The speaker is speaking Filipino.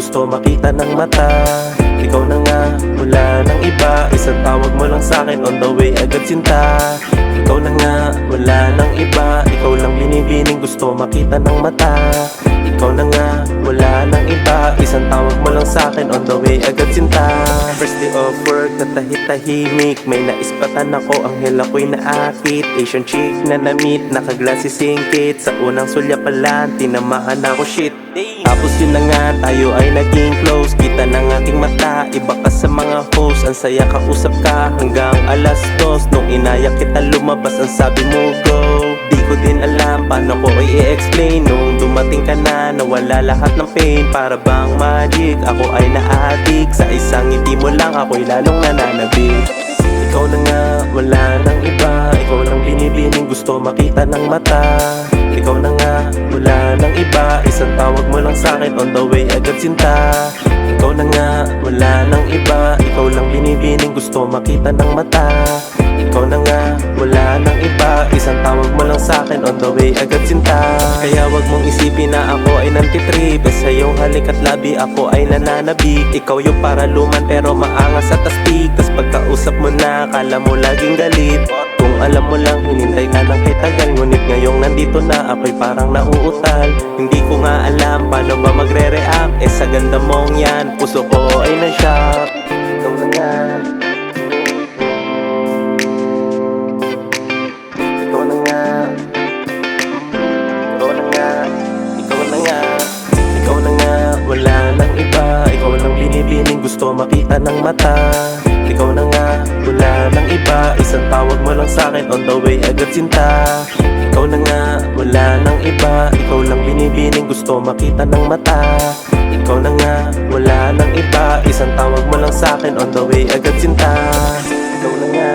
gusto makita ng mata. Ikaw na nga, wala nang iba. Isang tawag mo lang sa'kin, on the way agad sinta. Ikaw na nga, wala nang iba. Ikaw lang binibining gusto makita ng mata. Ikaw na nga, wala nang iba. Isang tawag mo lang sa'kin, on the way agad sinta. First day of work, natahit-tahimik. May naispatan ako, anghel ako'y naakit. Asian chick na na-meet, nakaglasses singkit. Sa unang sulya pala, tinamaan ako shit. Tapos yun na nga, tayo ay naging close. Kita ng ating mata, iba ka sa mga host. Ang saya kausap ka hanggang alas 2. Nung inaya kita lumabas, ang sabi mo go. Di ko din alam paano ko i-explain. Nung dumating ka na, nawala lahat ng pain. Para bang magic, ako ay na-addict. Sa isang ngiti mo lang, ako'y lalong nananabik. Ikaw na nga, wala nang iba. Ikaw lang binibining gusto makita ng mata. Ikaw na nga, wala nang iba. Isang tawag mo lang sa'kin, on the way agad sinta. Ikaw na nga, wala nang iba. Ikaw lang binibining gusto makita ng mata. Ikaw na nga, wala nang iba. Isang tawag mo lang sa'kin, on the way agad sinta. Kaya wag mong isipin na ako ay nantitrip. Sa iyong halik at labi ako ay nananabik. Ikaw yung paraluman pero maangas at astig. Tas pagkausap mo na, kala mo laging galit. Kung alam mo lang, hinintay ka ng kay tagal. Ngunit ngayong nandito na, ako'y parang nauutal. Hindi ko nga alam paano ba magre-react. Sa ganda mong yan, puso ko ay na-shock. Ikaw na nga, ikaw na nga, ikaw na nga, ikaw na nga, ikaw na nga, wala nang iba. Ikaw lang binibining gusto makita ng mata. Ikaw na nga, wala nang iba. Isang tawag mo lang sa'kin, on the way agad sinta. Ikaw na nga, wala nang iba. Ikaw lang binibining gusto makita ng mata. Ikaw na nga, wala nang iba. Isang tawag mo lang sa'kin, on the way agad sinta. Ikaw na nga.